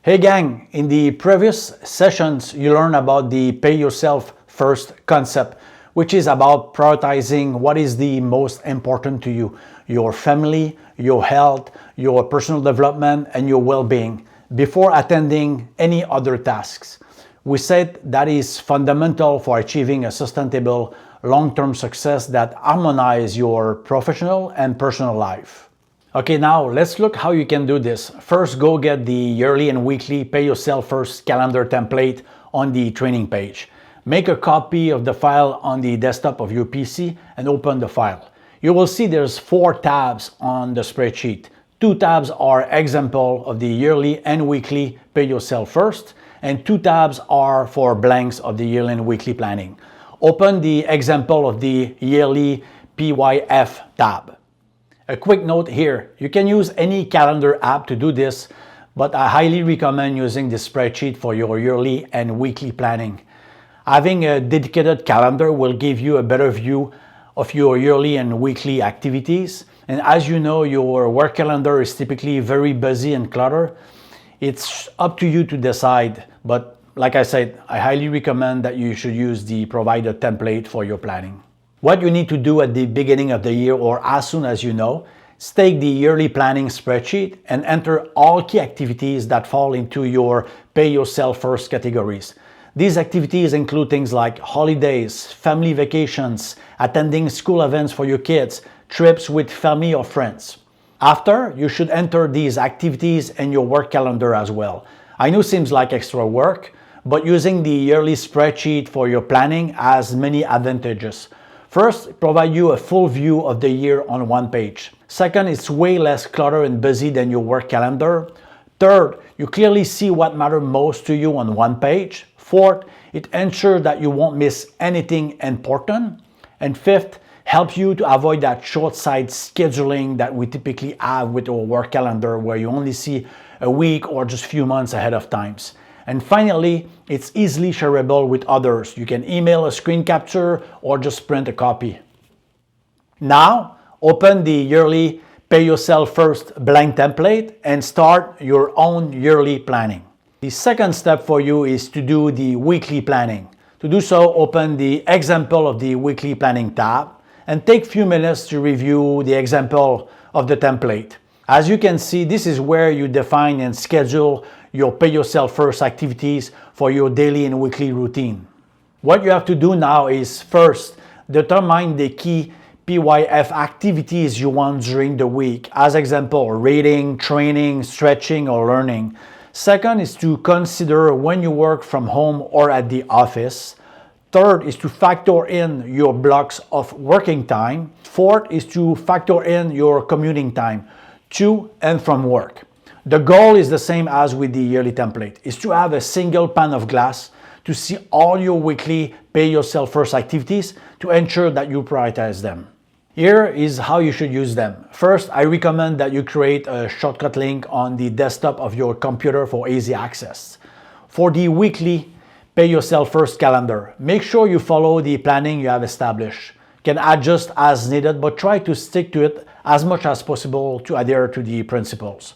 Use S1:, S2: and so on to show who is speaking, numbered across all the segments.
S1: Hey gang, in the previous sessions you learned about the pay yourself first concept, which is about prioritizing what is the most important to you, your family, your health, your personal development, and your well-being before attending any other tasks. We said that is fundamental for achieving a sustainable long-term success that harmonizes your professional and personal life. Okay, now let's look how you can do this. First, go get the yearly and weekly Pay Yourself First calendar template on the training page. Make a copy of the file on the desktop of your PC and open the file. You will see there's 4 tabs on the spreadsheet. 2 tabs are example of the yearly and weekly Pay Yourself First, and 2 tabs are for blanks of the yearly and weekly planning. Open the example of the yearly PYF tab. A quick note here, you can use any calendar app to do this, but I highly recommend using this spreadsheet for your yearly and weekly planning. Having a dedicated calendar will give you a better view of your yearly and weekly activities. And as you know, your work calendar is typically very busy and cluttered. It's up to you to decide, but like I said, I highly recommend that you should use the provided template for your planning. What you need to do at the beginning of the year or as soon as you know is take the yearly planning spreadsheet and enter all key activities that fall into your Pay Yourself First categories. These activities include things like holidays, family vacations, attending school events for your kids, trips with family or friends. After, you should enter these activities in your work calendar as well. I know it seems like extra work, but using the yearly spreadsheet for your planning has many advantages. First, it provides you a full view of the year on one page. Second, it's way less cluttered and busy than your work calendar. Third, you clearly see what matters most to you on one page. Fourth, it ensures that you won't miss anything important. And fifth, helps you to avoid that short-sighted scheduling that we typically have with our work calendar where you only see a week or just a few months ahead of times. And finally, it's easily shareable with others. You can email a screen capture or just print a copy. Now, open the yearly Pay Yourself First blank template and start your own yearly planning. The second step for you is to do the weekly planning. To do so, open the example of the weekly planning tab and take a few minutes to review the example of the template. As you can see, this is where you define and schedule your Pay Yourself First activities for your daily and weekly routine. What you have to do now is first, determine the key PYF activities you want during the week. As example, reading, training, stretching, or learning. Second is to consider when you work from home or at the office. Third is to factor in your blocks of working time. Fourth is to factor in your commuting time to and from work. The goal is the same as with the yearly template, is to have a single pane of glass to see all your weekly Pay Yourself First activities to ensure that you prioritize them. Here is how you should use them. First, I recommend that you create a shortcut link on the desktop of your computer for easy access. For the weekly Pay Yourself First calendar, make sure you follow the planning you have established. You can adjust as needed, but try to stick to it as much as possible to adhere to the principles.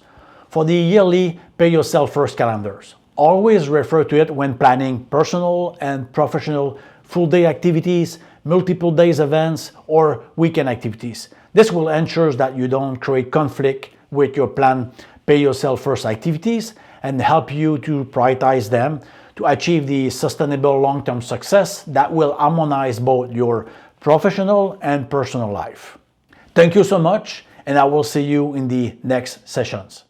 S1: For the yearly Pay Yourself First calendars, always refer to it when planning personal and professional full-day activities, multiple days events, or weekend activities. This will ensure that you don't create conflict with your planned Pay Yourself First activities and help you to prioritize them to achieve the sustainable long-term success that will harmonize both your professional and personal life. Thank you so much, and I will see you in the next sessions.